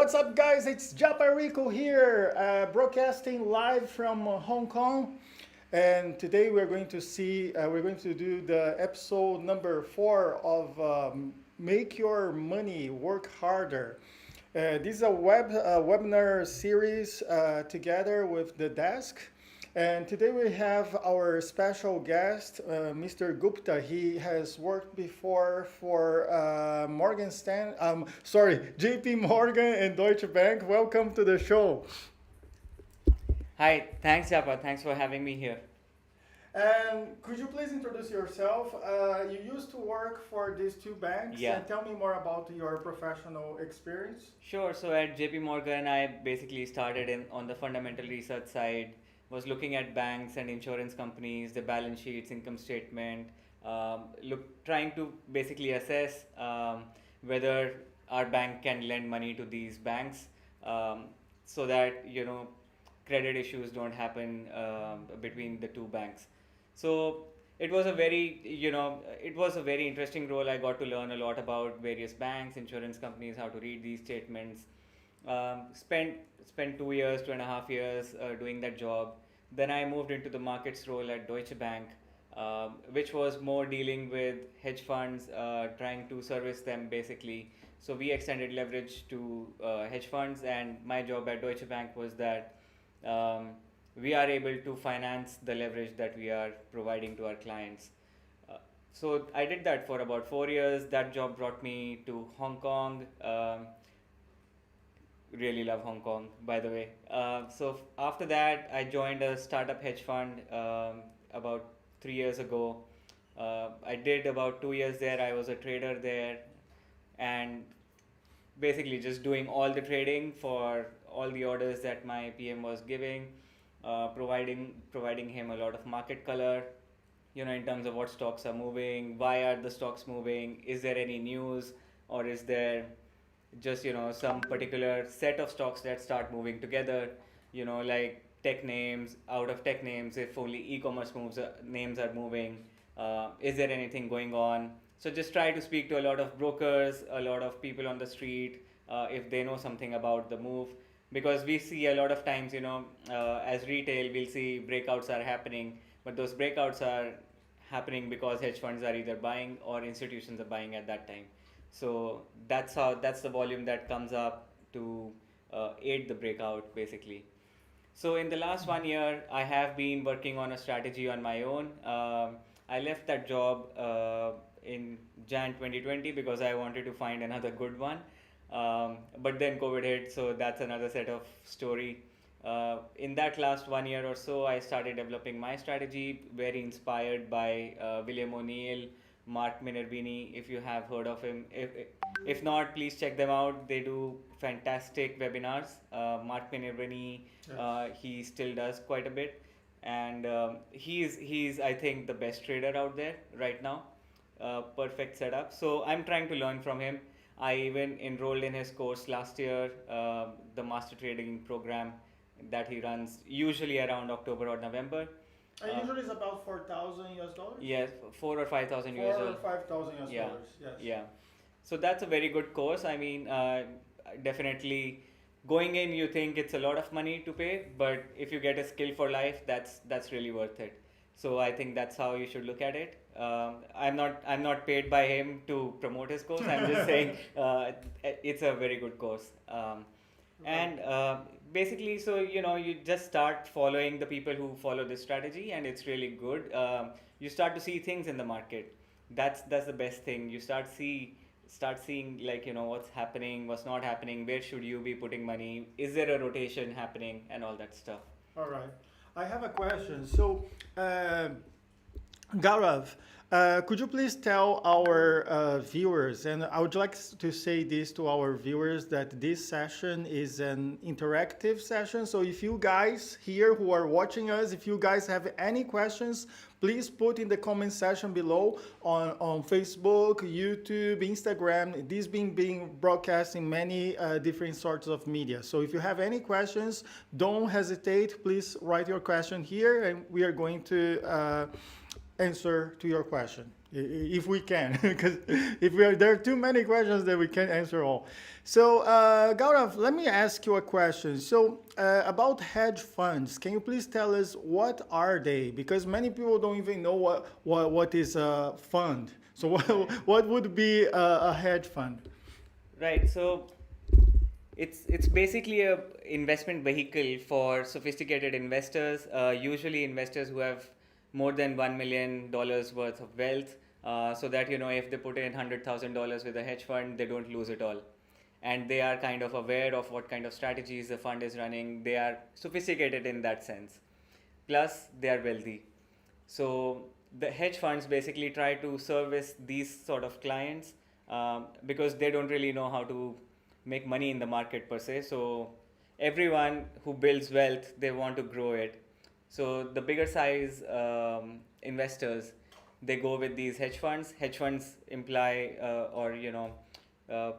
What's up, guys? It's Japa Rico here, broadcasting live from Hong Kong. And today we're going to do the episode number 4 of Make Your Money Work Harder. This is a webinar series together with the desk. And today we have our special guest, Mr. Gupta. He has worked before for JP Morgan and Deutsche Bank. Welcome to the show. Hi, thanks Japa. Thanks for having me here. And could you please introduce yourself? You used to work for these two banks, Yeah. and tell me more about your professional experience. Sure. So at JP Morgan, I basically started in on the fundamental research side, was looking at banks and insurance companies, the balance sheets, income statement, trying to basically assess whether our bank can lend money to these banks, so that credit issues don't happen between the two banks. So it was a very interesting role. I got to learn a lot about various banks, insurance companies, how to read these statements. Spent 2 years, 2.5 years doing that job. Then I moved into the markets role at Deutsche Bank, which was more dealing with hedge funds, trying to service them basically. So we extended leverage to hedge funds, and my job at Deutsche Bank was that um, we are able to finance the leverage that we are providing to our clients. So I did that for about 4 years. That job brought me to Hong Kong. Really love Hong Kong, by the way. After that, I joined a startup hedge fund about 3 years ago. I did about 2 years there. I was a trader there, and basically just doing all the trading for all the orders that my PM was giving, providing him a lot of market color, in terms of what stocks are moving, why are the stocks moving, is there any news, or is there just some particular set of stocks that start moving together, like tech names, out of tech names, if only e-commerce moves names are moving, is there anything going on. So just try to speak to a lot of brokers, a lot of people on the street, if they know something about the move, because we see a lot of times, as retail, we'll see breakouts are happening, but those breakouts are happening because hedge funds are either buying or institutions are buying at that time. So that's the volume that comes up to aid the breakout basically. So in the last 1 year, I have been working on a strategy on my own. I left that job in Jan 2020 because I wanted to find another good one. But then COVID hit, so that's another set of story. In that last 1 year or so, I started developing my strategy, very inspired by William O'Neill, Mark Minervini, if you have heard of him. If not, please check them out. They do fantastic webinars. Mark Minervini, he still does quite a bit, and he's I think the best trader out there right now. Perfect setup. So I'm trying to learn from him. I even enrolled in his course last year, the master trading program that he runs usually around October or November. And usually it's about 4,000 US dollars? Yes, 4 or 5 thousand Four US or dollars. 5,000 US Yeah, dollars, yes. yeah. So that's a very good course. I mean, definitely going in, you think it's a lot of money to pay, but if you get a skill for life, that's really worth it. So I think that's how you should look at it. I'm not paid by him to promote his course. I'm just saying it's a very good course. And basically, so you just start following the people who follow this strategy, and it's really good. You start to see things in the market. That's the best thing. You start seeing, like, what's happening, what's not happening, where should you be putting money, is there a rotation happening, and all that stuff. All right. I have a question. So, Gaurav, could you please tell our viewers, and I would like to say this to our viewers, that this session is an interactive session. So if you guys here who are watching us, if you guys have any questions, please put in the comment section below on Facebook, YouTube, Instagram. This being broadcast in many different sorts of media. So if you have any questions, don't hesitate. Please write your question here, and we are going to answer to your question, if we can, because if there are too many questions that we can't answer all. So, Gaurav, let me ask you a question. So, about hedge funds, can you please tell us what are they? Because many people don't even know what is a fund. So, what would be a hedge fund? Right. So it's basically a investment vehicle for sophisticated investors, usually investors who have more than $1 million worth of wealth, so that if they put in $100,000 with a hedge fund, they don't lose it all, and they are kind of aware of what kind of strategies the fund is running. They are sophisticated in that sense. Plus, they are wealthy. So the hedge funds basically try to service these sort of clients, because they don't really know how to make money in the market per se. So everyone who builds wealth, they want to grow it. So the bigger size investors, they go with these hedge funds. Hedge funds imply or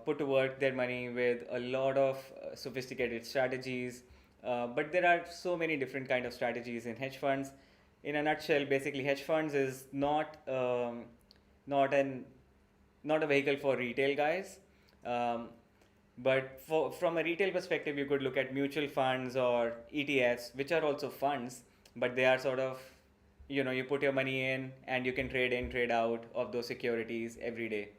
put to work their money with a lot of sophisticated strategies. But there are so many different kind of strategies in hedge funds. In a nutshell, basically, hedge funds is not an not a vehicle for retail guys. Um, but from a retail perspective, you could look at mutual funds or ETFs, which are also funds, but they are sort of, you put your money in and you can trade in, trade out of those securities every day.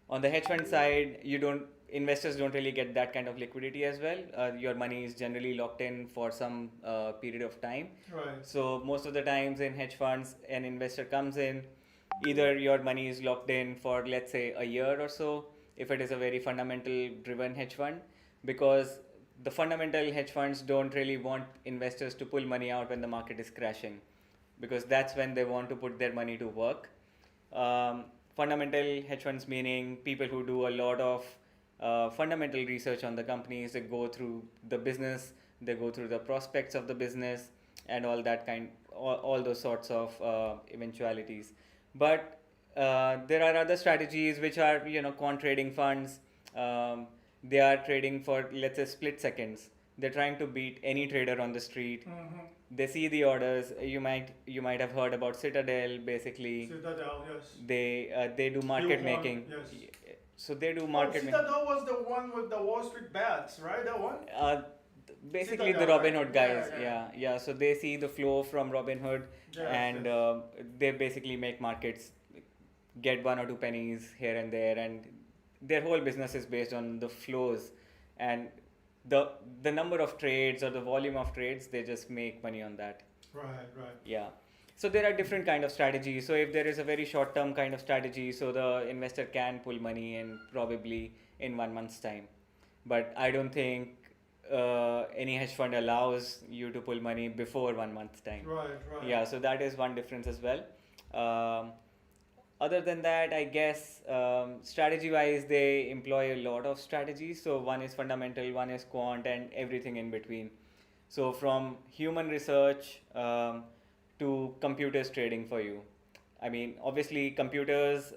On the hedge fund side, you don't investors don't really get that kind of liquidity as well. Your money is generally locked in for some period of time. Right. So most of the times in hedge funds, an investor comes in, either your money is locked in for, let's say, a year or so, if it is a very fundamental driven hedge fund, because the fundamental hedge funds don't really want investors to pull money out when the market is crashing, because that's when they want to put their money to work. Fundamental hedge funds meaning people who do a lot of fundamental research on the companies. They go through the business, they go through the prospects of the business, and all those sorts of eventualities. But there are other strategies which are, quant trading funds. Um, they are trading for, let's say, split seconds. They're trying to beat any trader on the street. Mm-hmm. They see the orders. You might have heard about Citadel. Basically, Citadel, yes. they do market making. Yes. So they do Oh, market making. Citadel was the one with the Wall Street bets, right? That one? Basically the Citadel, Robin right? Hood guys. Yeah, Yeah, yeah. So they see the flow from Robin Hood, Yes, and yes. they basically make markets get 1 or 2 pennies here and there, and their whole business is based on the flows, and the the number of trades or the volume of trades. They just make money on that. Right, right. Yeah. So there are different kind of strategies. So if there is a very short term kind of strategy, so the investor can pull money in probably in 1 month's time. But I don't think any hedge fund allows you to pull money before 1 month's time. Right, right. Yeah, so that is one difference as well. Um, Other than that, I guess strategy wise, they employ a lot of strategies. So one is fundamental, one is quant, and everything in between. So from human research to computers trading for you. I mean, obviously, computers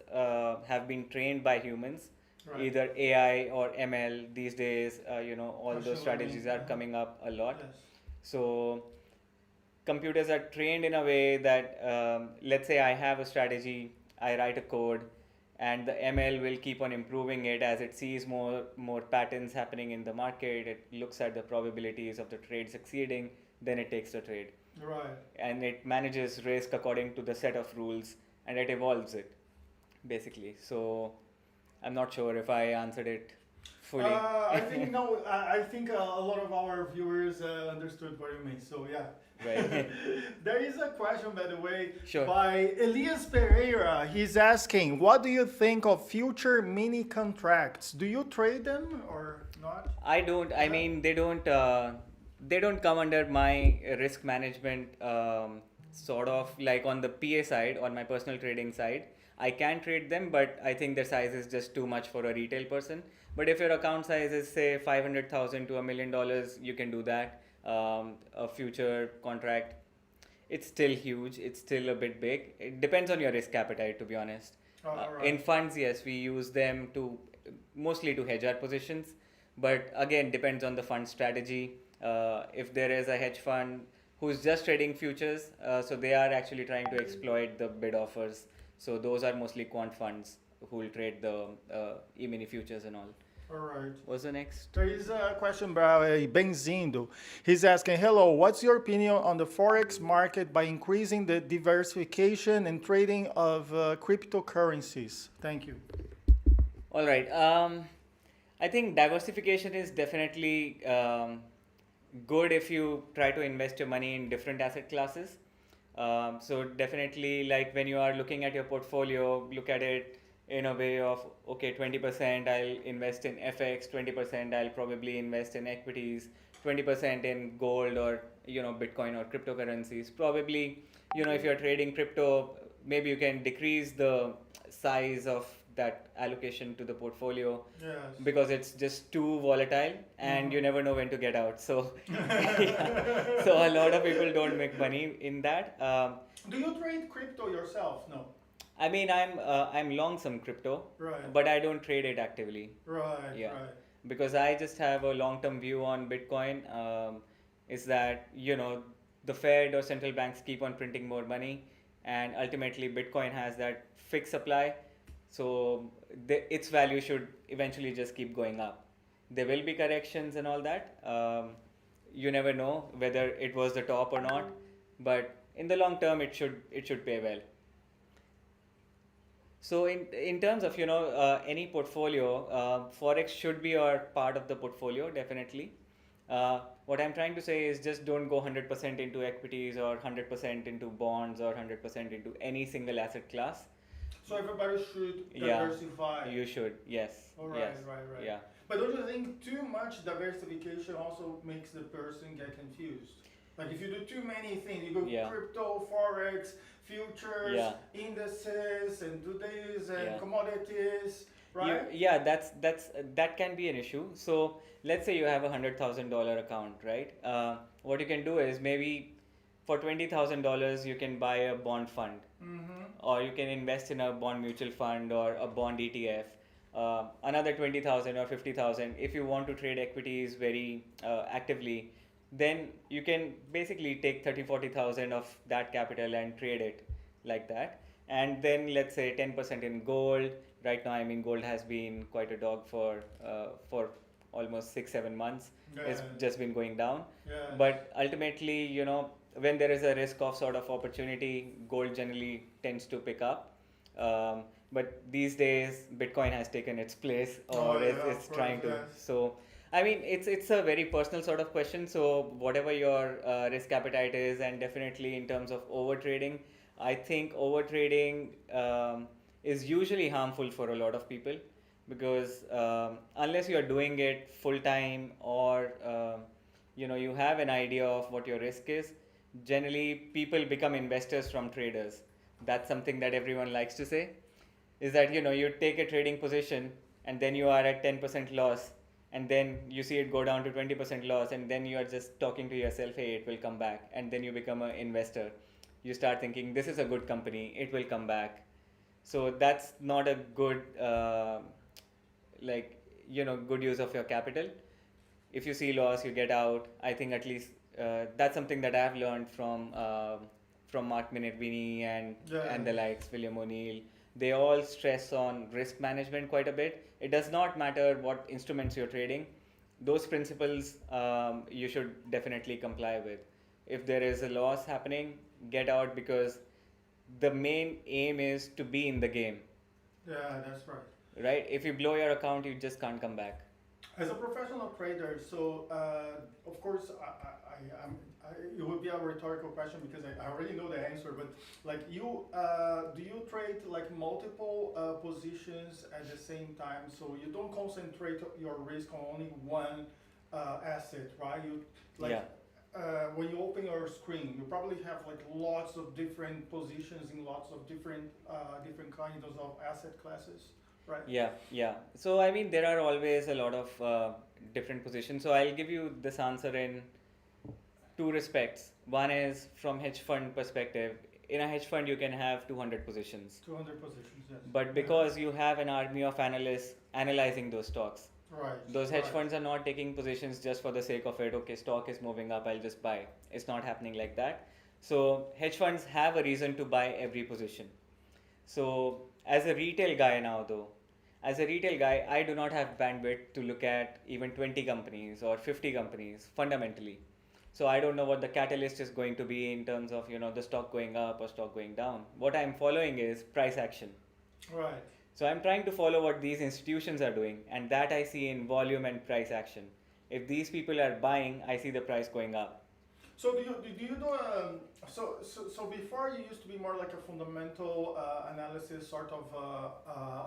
have been trained by humans, Right. either AI or ML these days. All Machine those strategies learning, are coming up a lot. Yes. So computers are trained in a way that, let's say I have a strategy, I write a code, and the ML will keep on improving it as it sees more patterns happening in the market. It looks at the probabilities of the trade succeeding, then it takes the trade, Right. and it manages risk according to the set of rules, and it evolves it basically. So I'm not sure if I answered it fully. I think no. I think a lot of our viewers understood what you mean. So yeah. Right. There is a question, by the way, Sure. by Elias Pereira. He's asking, what do you think of future mini contracts? Do you trade them or not? I don't. I mean, they don't. They don't come under my risk management. Sort of like on the PA side, on my personal trading side, I can trade them, but I think their size is just too much for a retail person. But if your account size is say 500,000 to $1 million, you can do that. A future contract, it's still huge. It's still a bit big. It depends on your risk appetite, to be honest. Alright. In funds, yes, we use them to mostly to hedge our positions, but again, depends on the fund strategy. If there is a hedge fund who's just trading futures. So they are actually trying to exploit the bid offers. So those are mostly quant funds who will trade the e-mini futures and all. All right. What's the next? There is a question by Benzindo. He's asking, hello, what's your opinion on the Forex market by increasing the diversification and trading of cryptocurrencies? Thank you. All right. I think diversification is definitely good if you try to invest your money in different asset classes. So definitely, like when you are looking at your portfolio, look at it in a way of, okay, 20% I'll invest in FX, 20% I'll probably invest in equities, 20% in gold or Bitcoin or cryptocurrencies. Probably, if you're trading crypto, maybe you can decrease the size of that allocation to the portfolio Yes. because it's just too volatile and you never know when to get out. So, yeah. So a lot of people don't make money in that. Do you trade crypto yourself? No. I mean, I'm long some crypto, Right. but I don't trade it actively. Right. Yeah, Right. because I just have a long-term view on Bitcoin. Is that the Fed or central banks keep on printing more money, and ultimately Bitcoin has that fixed supply, so its value should eventually just keep going up. There will be corrections and all that. You never know whether it was the top or not, but in the long term, it should pay well. So in terms of any portfolio, forex should be a part of the portfolio definitely. What I'm trying to say is just don't go 100% into equities or 100% into bonds or 100% into any single asset class. So everybody should Yeah, diversify. you should. Yes. All right, Yes. right. Yeah. But don't you think too much diversification also makes the person get confused? Like if you do too many things, you go Yeah. crypto, forex, futures, Yeah. indices, and do this and Yeah. commodities, right? Yeah, that can be an issue. So let's say you have $100,000 account, right? What you can do is maybe for $20,000 you can buy a bond fund, Mm-hmm. or you can invest in a bond mutual fund or a bond ETF. Another 20,000 or 50,000. If you want to trade equities very actively, then you can basically take 30-40,000 of that capital and trade it like that. And then let's say 10% in gold. Right now, I mean, gold has been quite a dog for almost 6-7 months. It's Yeah. just been going down. Yeah. But ultimately, when there is a risk of sort of opportunity, gold generally tends to pick up. But these days, Bitcoin has taken its place, or Oh, yeah, it's of course, trying to. yes. So, I mean, it's a very personal sort of question. So, whatever your risk appetite is, and definitely in terms of over trading, I think over trading is usually harmful for a lot of people because unless you are doing it full time or you have an idea of what your risk is, generally people become investors from traders. That's something that everyone likes to say, is that you take a trading position and then you are at 10% loss, and then you see it go down to 20% loss, and then you are just talking to yourself, hey, it will come back, and then you become an investor. You start thinking this is a good company, it will come back. So that's not a good like good use of your capital. If you see loss, you get out. I think at least that's something that I've learned from Mark Minervini and the Yeah. likes, William O'Neill. They all stress on risk management quite a bit. It does not matter what instruments you're trading; those principles you should definitely comply with. If there is a loss happening, get out, because the main aim is to be in the game, Yeah, that's right. right? If you blow your account, you just can't come back. As a professional trader, so of course, it would be a rhetorical question because I already know the answer. But like you, do you trade like multiple positions at the same time? So you don't concentrate your risk on only one asset, right? You like Yeah. when you open your screen, you probably have like lots of different positions in lots of different kinds of asset classes, right? Yeah. So I mean, there are always a lot of different positions. So I'll give you this answer in two respects. One is from hedge fund perspective. In a hedge fund, you can have 200 positions, 200 positions, yes. but because you have an army of analysts analyzing those stocks, Right. Those hedge Right. funds are not taking positions just for the sake of it. Okay, stock is moving up, I'll just buy. It's not happening like that. So hedge funds have a reason to buy every position. So as a retail guy now though, as a retail guy, I do not have bandwidth to look at even 20 companies or 50 companies fundamentally. So I don't know what the catalyst is going to be in terms of, the stock going up or stock going down. What I'm following is price action. Right. So I'm trying to follow what these institutions are doing, and that I see in volume and price action. If these people are buying, I see the price going up. So do you know? So before you used to be more like a fundamental analysis sort of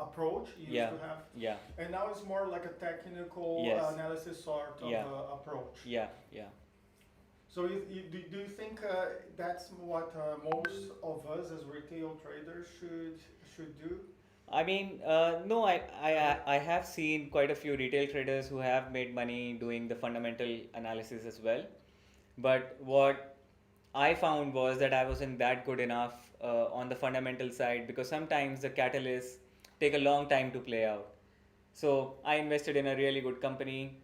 approach you used Yeah, to have, yeah, and now it's more like a technical yes, analysis sort of yeah, approach. yeah, yeah. So do you think that's what most of us as retail traders should do? I mean, no, I have seen quite a few retail traders who have made money doing the fundamental analysis as well. But what I found was that I wasn't that good enough on the fundamental side because sometimes the catalysts take a long time to play out. So I invested in a really good company.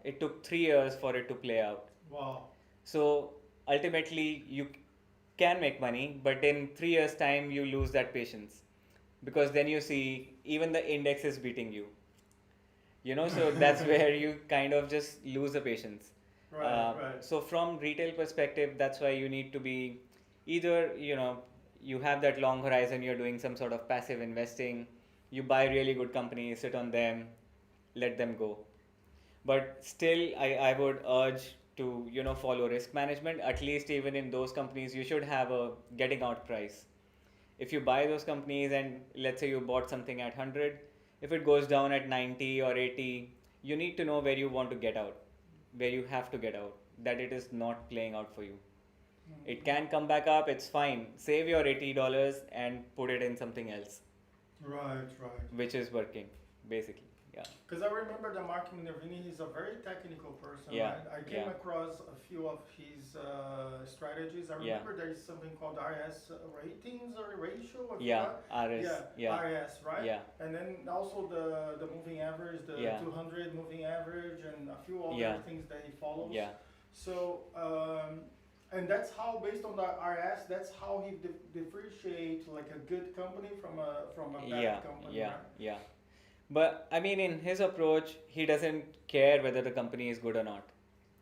It took 3 years for it to play out. Wow. So ultimately, you can make money, but in 3 years' time, you lose that patience because then you see even the index is beating you. So that's where you kind of just lose the patience. Right. Right. So from retail perspective, that's why you need to be either you have that long horizon, you're doing some sort of passive investing, you buy really good companies, sit on them, let them go. But still, I would urge to follow risk management. At least even in those companies, you should have a getting out price. If you buy those companies and let's say you bought something at 100, if it goes down at 90 or 80, you need to know where you want to get out, where you have to get out, that it is not playing out for you. It can come back up, it's fine. Save your $80 and put it in something else, Right. Right. which is working, basically. Yeah. Because I remember that Mark Minervini, he's a very technical person, Yeah, right? I came yeah. across a few of his strategies. I Yeah. remember there is something called RS ratings or ratio. I Yeah, forgot. RS. Yeah, Yeah, RS, right? yeah, And then also the moving average, the yeah, 200 moving average, and a few other yeah, things that he follows. yeah, So, and that's how, based on the RS, that's how he differentiate like a good company from a bad yeah, company, yeah, right? yeah. But I mean, in his approach, he doesn't care whether the company is good or not.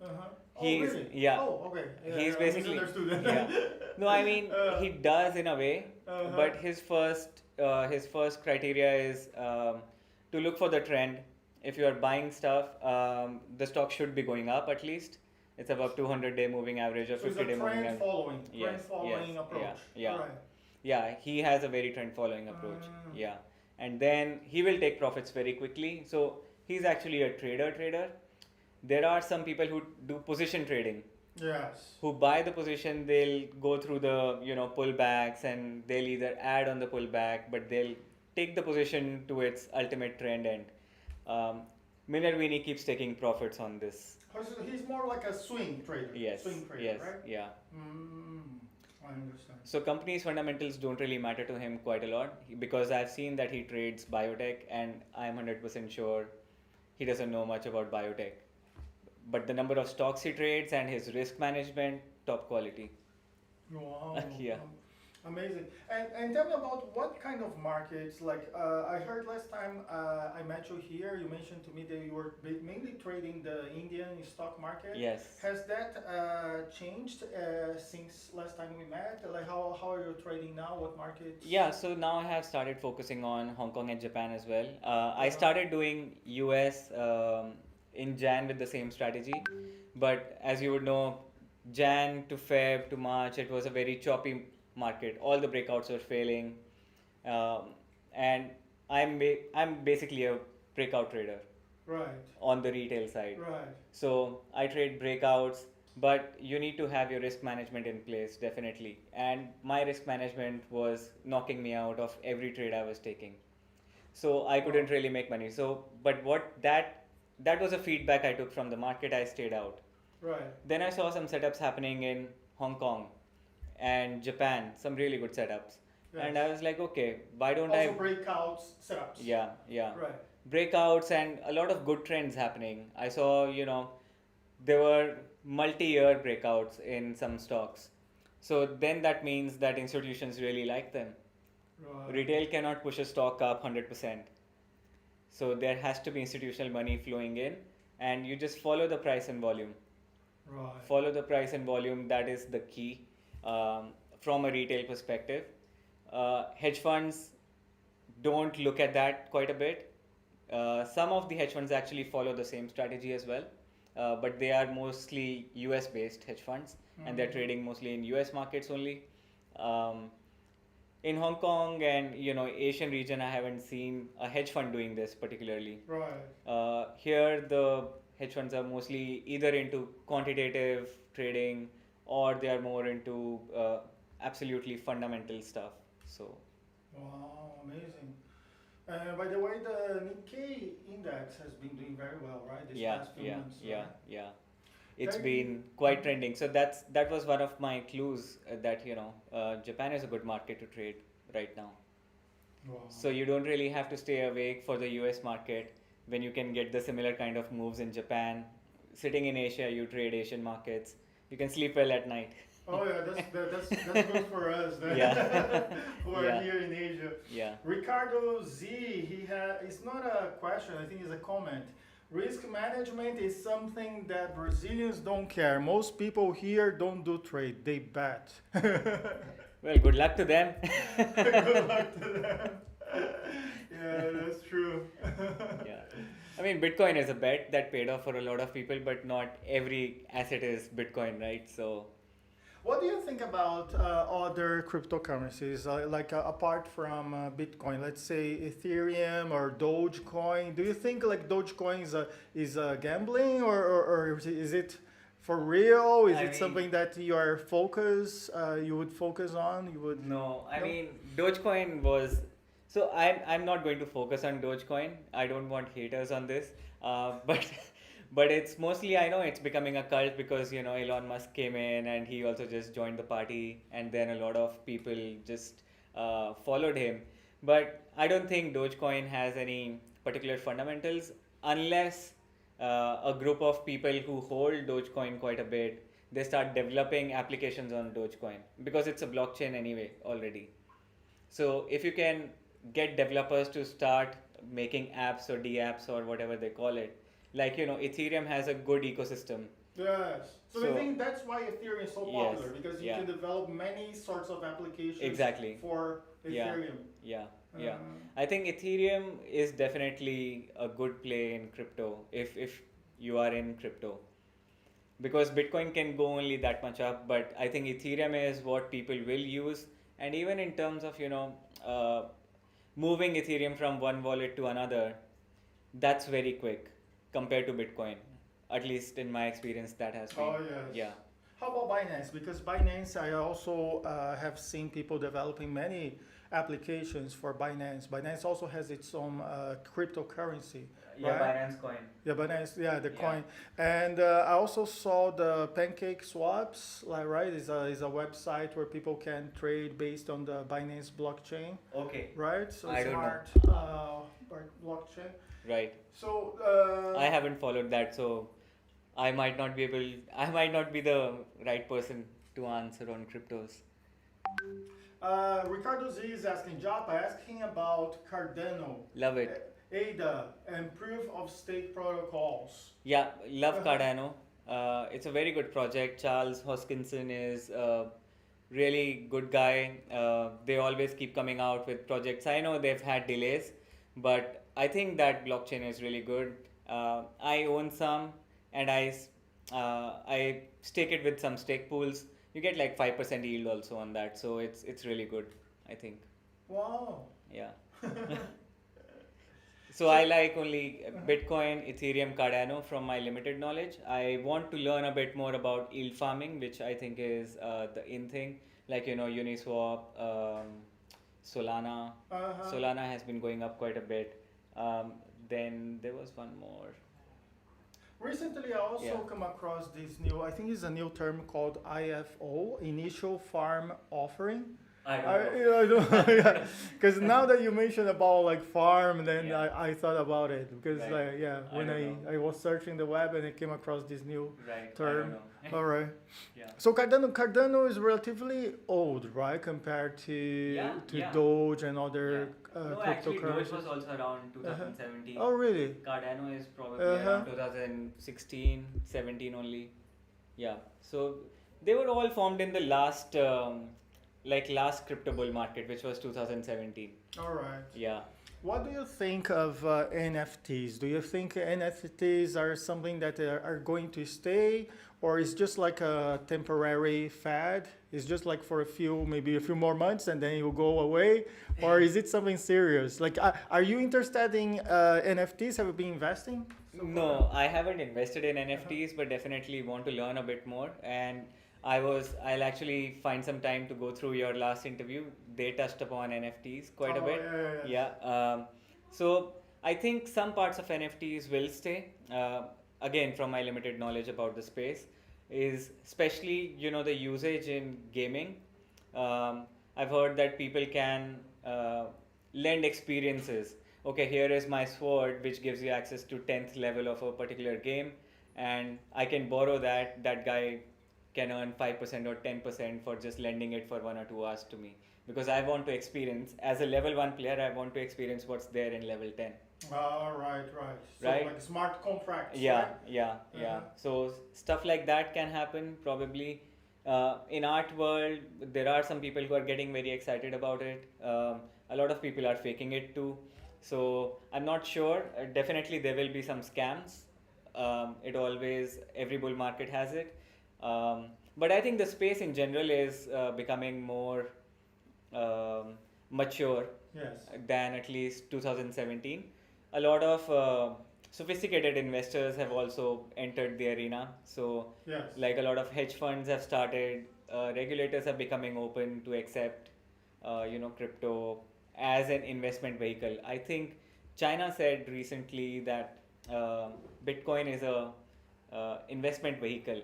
Uh-huh. Oh, He's, really? yeah, Oh, okay. Yeah, he's I basically, misunderstood. yeah. No, I mean, he does in a way, Uh-huh. but his first criteria is to look for the trend. If you are buying stuff, the stock should be going up at least. It's above 200-day moving average or So it's a 50-day moving trend average. following, Yes, yes, approach. yeah, yeah. All right. Yeah, he has a very trend following approach. Mm. Yeah. And then he will take profits very quickly. So he's actually a trader. There are some people who do position trading, Yes. who buy the position, they'll go through the, pullbacks and they'll either add on the pullback, but they'll take the position to its ultimate trend and um, Minervini keeps taking profits on this. So he's more like a swing trader. Yes, Swing trader, yes, right? yeah. I understand. So companies' fundamentals don't really matter to him quite a lot because I've seen that he trades biotech and I'm 100% sure he doesn't know much about biotech. But the number of stocks he trades and his risk management, top quality. Wow. Yeah. Amazing. And tell me about what kind of markets, like I heard last time I met you here, you mentioned to me that you were mainly trading the Indian stock market. Yes. Has that changed since last time we met? Like how are you trading now? What markets? Yeah, so now I have started focusing on Hong Kong and Japan as well. I Uh-huh. started doing US in Jan with the same strategy, but as you would know, Jan to Feb to March, it was a very choppy market. All the breakouts were failing, um, and I'm basically a breakout trader Right. on the retail side. Right. So I trade breakouts, but you need to have your risk management in place, definitely. And my risk management was knocking me out of every trade I was taking. So I couldn't really make money. So, but that was a feedback I took from the market. I stayed out. Right. Then I saw some setups happening in Hong Kong and Japan, some really good setups. Yes. And I was like, okay, why don't Also I? breakouts setups. Yeah, yeah. Right. breakouts and a lot of good trends happening. I saw, there were multi-year breakouts in some stocks. So then that means that institutions really like them. Right. Retail cannot push a stock up 100%. So there has to be institutional money flowing in, and you just follow the price and volume. Right. Follow the price and volume, that is the key um, from a retail perspective. Hedge funds don't look at that quite a bit. Some of the hedge funds actually follow the same strategy as well, but they are mostly US based hedge funds, and they're trading mostly in US markets only. Um, in Hong Kong and Asian region, I haven't seen a hedge fund doing this particularly. Right. Here, the hedge funds are mostly either into quantitative trading or they are more into absolutely fundamental stuff. So, Wow, amazing. By the way, the Nikkei index has been doing very well, right? This yeah, past few yeah, months, yeah, right? yeah. It's Very good. been quite trending. So that was one of my clues that Japan is a good market to trade right now. Wow. So you don't really have to stay awake for the US market when you can get the similar kind of moves in Japan. Sitting in Asia, you trade Asian markets. You can sleep well at night. Oh yeah, that's good for us then, Yeah. who are Yeah. here in Asia. Yeah. Ricardo Z, it's not a question, I think it's a comment. Risk management is something that Brazilians don't care. Most people here don't do trade, they bet. Well, good luck to them. Good luck to them. Yeah, that's true. Yeah. I mean, Bitcoin is a bet that paid off for a lot of people, but not every asset is Bitcoin, right? So, What do you think about other cryptocurrencies, apart from Bitcoin? Let's say Ethereum or Dogecoin. Do you think like Dogecoin is gambling, or is it for real? Is I it mean, something that you would focus on? You would no, I no? mean, Dogecoin was. So I'm not going to focus on Dogecoin. I don't want haters on this. But but it's mostly, I know it's becoming a cult because Elon Musk came in and he also just joined the party, and then a lot of people just followed him. But I don't think Dogecoin has any particular fundamentals unless a group of people who hold Dogecoin quite a bit, they start developing applications on Dogecoin because it's a blockchain anyway already. So if you can get developers to start making apps or d-apps or whatever they call it, like Ethereum has a good ecosystem. Yes. So I So think that's why Ethereum is so yes, popular, because you yeah, can develop many sorts of applications exactly, for yeah, Ethereum. yeah, Uh, yeah. I think Ethereum is definitely a good play in crypto if you are in crypto, because Bitcoin can go only that much up, but I think Ethereum is what people will use, and even in terms of moving Ethereum from one wallet to another, that's very quick compared to Bitcoin. At least in my experience, that has been. oh yes. Yeah. How about Binance? Because Binance, I also have seen people developing many applications for Binance. Binance also has its own cryptocurrency, Yeah, right? Binance Coin. Yeah, Binance, yeah, the Yeah. coin. And I also saw the Pancake Swaps, like, right? Is a website where people can trade based on the Binance blockchain, Okay. right? So I it's don't know. smart blockchain. Right. So I haven't followed that, so I might not be able. I might not be the right person to answer on cryptos. Ricardo Z is asking, Japa asking about Cardano, Love it. ADA, and proof of stake protocols. Yeah, love Cardano. It's a very good project. Charles Hoskinson is a really good guy. They always keep coming out with projects. I know they've had delays, but I think that blockchain is really good. I own some, and I stake it with some stake pools. You get like 5% yield also on that, so it's really good, I think. Wow. Yeah. So I like only Bitcoin, Ethereum, Cardano from my limited knowledge. I want to learn a bit more about yield farming, which I think is the in thing. Like Uniswap, Solana. Uh-huh. Solana has been going up quite a bit. Then there was one more. Recently, I also Yeah. come across this new, I think it's a new term called IFO, Initial Farm Offering. I don't I, know. you know, I don't, yeah, because now that you mentioned about like farm, then Yeah. I thought about it because Right. like yeah, I when don't know. I was searching the web and I came across this new Right. I don't term. know. All right. Yeah. So Cardano is relatively old, right, compared Yeah. to Yeah. Doge and Yeah. other No, actually, Doge was cryptocurrencies. also around Uh-huh. 2017. Oh, really? Cardano is probably Uh-huh. around 2016, 17 only. Yeah. So they were all formed in the last crypto bull market, which was 2017. All right. Yeah. What do you think of NFTs? Do you think NFTs are something that are going to stay, or is just like a temporary fad? It's just like for maybe a few more months, and then it will go away, or is it something serious? Like, are you interested in NFTs? Have you been investing? No, I haven't invested in NFTs, but definitely want to learn a bit more. And I'll actually find some time to go through your last interview. They touched upon NFTs quite a Oh, bit. yeah, yeah, yeah. So I think some parts of NFTs will stay. Again, from my limited knowledge about the space, is especially the usage in gaming. Um, I've heard that people can lend experiences. Okay, here is my sword, which gives you access to 10th level of a particular game, and I can borrow that. That guy can earn 5% or 10% for just lending it for 1 or 2 hours to me, because I want to experience, as a level 1 player, I want to experience what's there in level 10. Right, right. So Right? like smart contracts, Yeah, right? yeah, yeah. Uh-huh. So stuff like that can happen probably. In art world, there are some people who are getting very excited about it. A lot of people are faking it too. So I'm not sure. Definitely there will be some scams. Every bull market has it. But I think the space in general is becoming more mature Yes. than at least 2017. A lot of sophisticated investors have also entered the arena. So, Yes. like a lot of hedge funds have started, regulators are becoming open to accept, crypto as an investment vehicle. I think China said recently that uh, Bitcoin is a investment vehicle.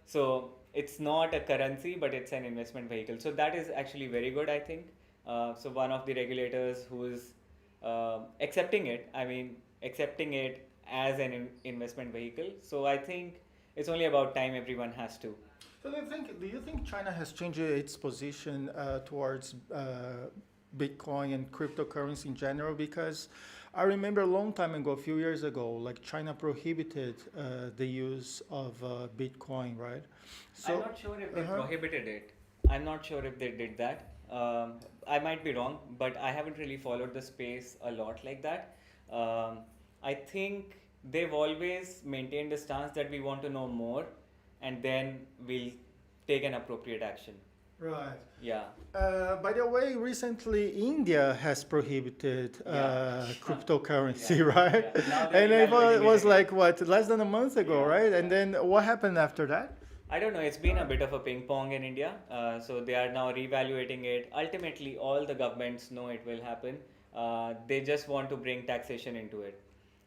So it's not a currency, but it's an investment vehicle. So that is actually very good, I think. So one of the regulators who is accepting it as an investment vehicle. So I think it's only about time everyone has to. So do you think China has changed its position towards Bitcoin and cryptocurrency in general? Because I remember a long time ago, a few years ago, like China prohibited the use of Bitcoin, right? I'm So, not sure if they uh-huh. prohibited it. I'm not sure if they did that. I might be wrong, but I haven't really followed the space a lot like that. Um, I think they've always maintained a stance that we want to know more, and then we'll take an appropriate action. Right. Yeah. By the way, recently India has prohibited Yeah. cryptocurrency, Yeah. right? Yeah. Now they're And it evaluating was it again. like what, less than a month ago, Yeah. right? And Yeah. then what happened after that? I don't know. It's been a bit of a ping pong in India. So they are now reevaluating it. Ultimately, all the governments know it will happen. They just want to bring taxation into it.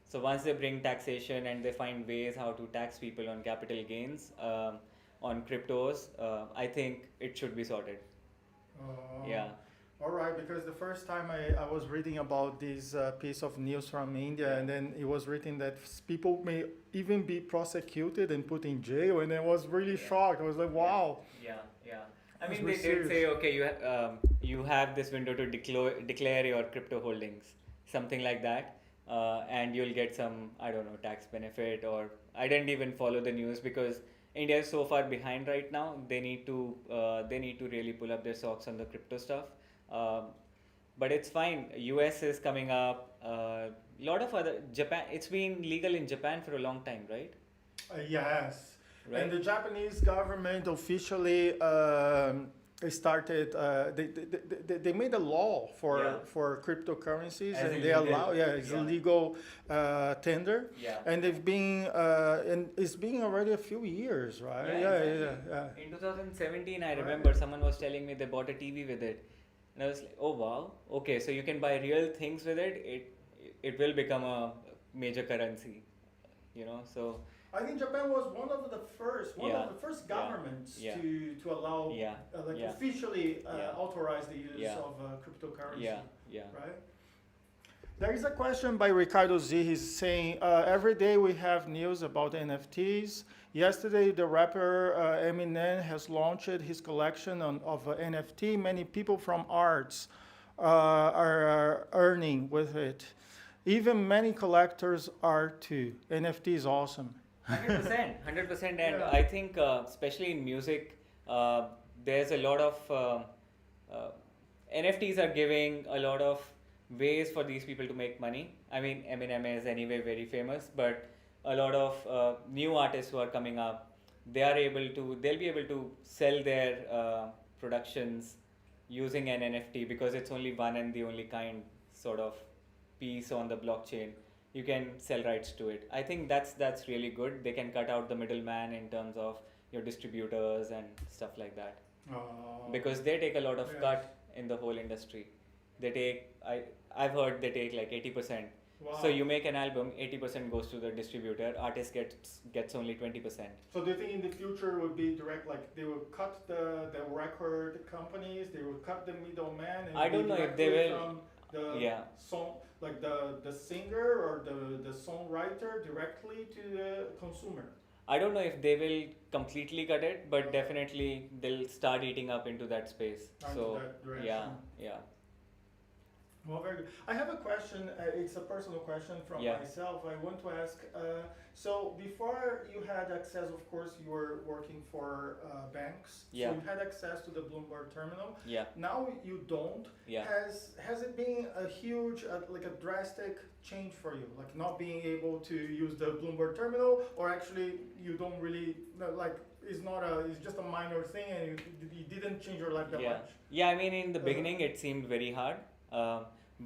So once they bring taxation and they find ways how to tax people on capital gains, on cryptos, I think it should be sorted. Oh, Yeah. all right. Because the first time I was reading about this piece of news from India, Yeah. and then it was written that people may even be prosecuted and put in jail, and I was really Yeah. shocked. I was like, wow. Yeah, yeah. I That's mean, really they did say, serious. okay, you have this window to declare your crypto holdings, something like that, and you'll get some, I don't know, tax benefit. Or I didn't even follow the news because India is so far behind right now. They need to really pull up their socks on the crypto stuff. Um, but it's fine. US is coming up. Lot of other Japan. It's been legal in Japan for a long time, right? Yes. And Right? the Japanese government officially started, they made a law Yeah. for cryptocurrencies, As and they illegal. allow, yeah, it's a Yeah. legal tender. Yeah. And and it's been already a few years, right? Yeah, Yeah, exactly. yeah, yeah. In 2017, I Right. remember someone was telling me they bought a TV with it, and I was like, "Oh wow, okay, so you can buy real things with it. It will become a major currency, you know." So I think Japan was one Yeah, of the first yeah, governments yeah, to allow, yeah, like yeah, officially yeah, authorize the use yeah, of cryptocurrency, yeah, yeah. right? There is a question by Ricardo Z. He's saying, every day we have news about NFTs. Yesterday, the rapper Eminem has launched his collection of NFT. Many people from arts are earning with it. Even many collectors are too. NFT is awesome. 100%, 100%. And Yeah. I think, especially in music, uh, there's a lot of uh, NFTs are giving a lot of ways for these people to make money. I mean, Eminem is anyway very famous, but a lot of new artists who are coming up, they'll be able to sell their productions using an NFT because it's only one and the only kind sort of piece on the blockchain. You can sell rights to it. I think that's really good. They can cut out the middleman in terms of your distributors and stuff like that because they take a lot of Yes. cut in the whole industry. They take I've heard they take like 80%. Wow. So you make an album, 80% goes to the distributor. Artist gets only 20%. So do you think in the future would be direct, like they will cut the record companies, they will cut the middleman, and I don't know if they directly will. from the Yeah. song, like the singer or the songwriter directly to the consumer? I don't know if they will completely cut it, but definitely they'll start eating up into that space. Into So that direction. yeah, yeah, Well, very good. I have a question. It's a personal question from Yeah. myself. I want to ask. So before you had access, of course, you were working for banks. Yeah. So you had access to the Bloomberg terminal. yeah, Now you don't. yeah. Has it been a huge, like a drastic change for you? Like not being able to use the Bloomberg terminal, or actually you don't really no, like. It's just a minor thing, and you didn't change your life that Yeah. much. Yeah, I mean, in the beginning, it seemed very hard.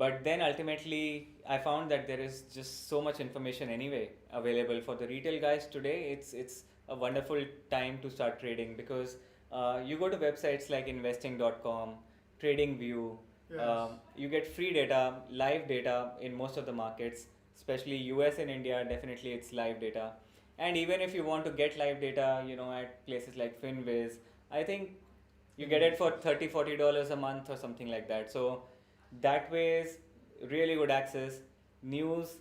But then ultimately, I found that there is just so much information anyway available for the retail guys today. It's a wonderful time to start trading because you go to websites like investing.com, TradingView, Yes. you get free data, live data in most of the markets, especially US and India, definitely it's live data. And even if you want to get live data, at places like FinViz, I think you get it for $30-40 a month or something like that. So that way is really good access. News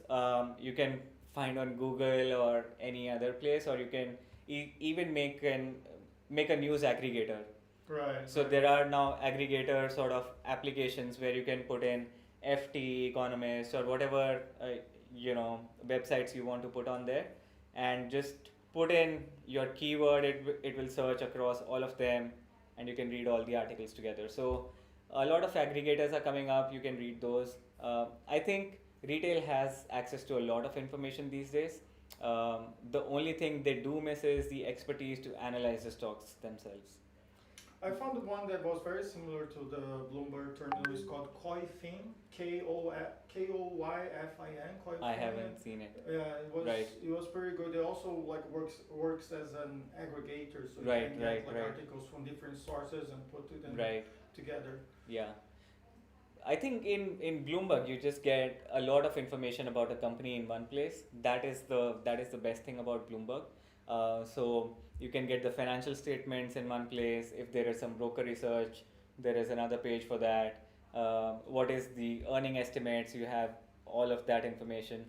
you can find on Google or any other place, or you can even make a news aggregator. Right. So right. there are now aggregator sort of applications where you can put in FT, Economist, or whatever websites you want to put on there, and just put in your keyword. It will search across all of them, and you can read all the articles together. So a lot of aggregators are coming up. You can read those. I think retail has access to a lot of information these days. The only thing they do miss is the expertise to analyze the stocks themselves. I found one that was very similar to the Bloomberg terminal. It's called Koyfin, Koyfin. I haven't seen it. Yeah, Right. it was pretty good. It also like works as an aggregator, so you Right, can get right, like right. articles from different sources and put them Right. together. Yeah. I think in Bloomberg you just get a lot of information about a company in one place. That is the best thing about Bloomberg. So you can get the financial statements in one place. If there is some broker research, there is another page for that. What is the earning estimates? You have all of that information.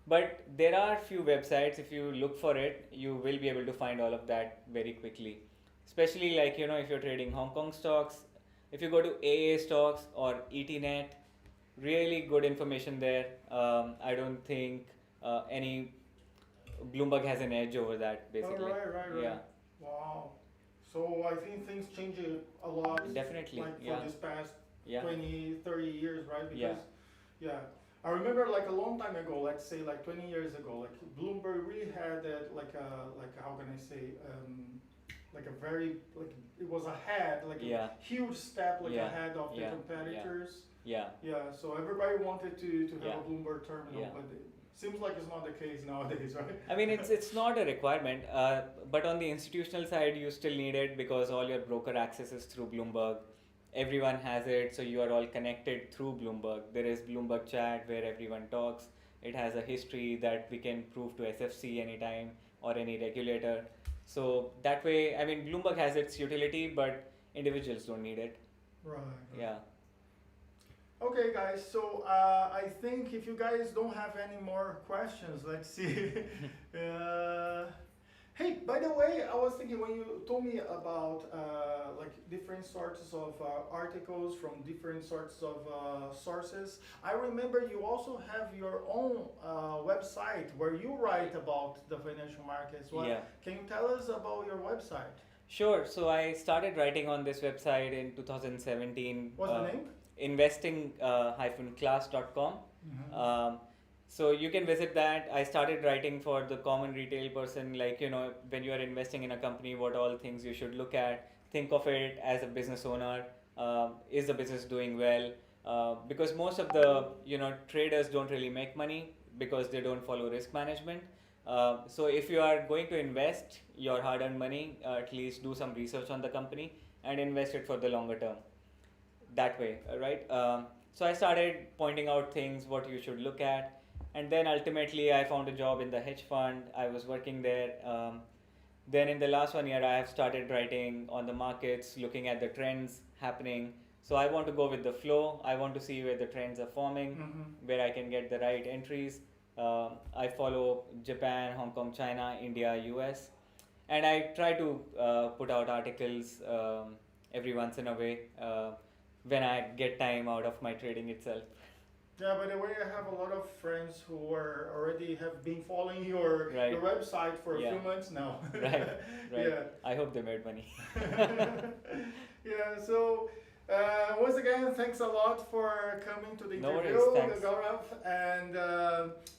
But there are few websites. If you look for it, you will be able to find all of that very quickly. Especially like if you're trading Hong Kong stocks, if you go to AA stocks or ETNet, really good information there. I don't think any Bloomberg has an edge over that, basically. Oh, right. Yeah, Wow. So I think things change a lot. definitely. Like for Yeah, this past yeah, 20, 30 years, right? Yeah. Because, yeah. I remember like a long time ago, let's say like 20 years ago, like Bloomberg really had that how can I say, like a very, like it was ahead, like Yeah. a huge step like Yeah. ahead of the Yeah. competitors. yeah. Yeah, so everybody wanted to have Yeah. a Bloomberg terminal, Yeah. but it seems like it's not the case nowadays, right? I mean, it's not a requirement, but on the institutional side, you still need it because all your broker access is through Bloomberg. Everyone has it, so you are all connected through Bloomberg. There is Bloomberg chat where everyone talks. It has a history that we can prove to SFC anytime. or any regulator. So that way, I mean, Bloomberg has its utility, but individuals don't need it. Right. Yeah. Okay, guys. So I think if you guys don't have any more questions, let's see. Hey, by the way, I was thinking when you told me about like different sorts of articles from different sorts of sources, I remember you also have your own website where you write about the financial markets. Yeah. Can you tell us about your website? Sure. So I started writing on this website in 2017. What's the name? Investing-class.com. So you can visit that. I started writing for the common retail person, like, when you are investing in a company, what all things you should look at. Think of it as a business owner. Is the business doing well? Because most of the, traders don't really make money because they don't follow risk management. So if you are going to invest your hard-earned money, at least do some research on the company and invest it for the longer term. That way, right? So I started pointing out things what you should look at, and then ultimately I found a job in the hedge fund. I was working there. Then in the last 1 year, I have started writing on the markets, looking at the trends happening. So I want to go with the flow. I want to see where the trends are forming, where I can get the right entries. I follow Japan, Hong Kong, China, India, US, and I try to put out articles every once in a way when I get time out of my trading itself. Yeah, by the way, I have a lot of friends who are already have been following your website for a few months now. Right. Yeah. I hope they made money. Yeah, so once again, thanks a lot for coming to the interview, Gaurav. And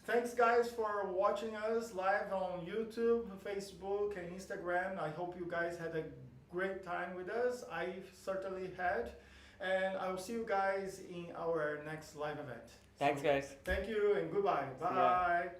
thanks guys for watching us live on YouTube, Facebook, and Instagram. I hope you guys had a great time with us. I certainly had. And I will see you guys in our next live event. Thanks, guys. Thank you and goodbye. Bye.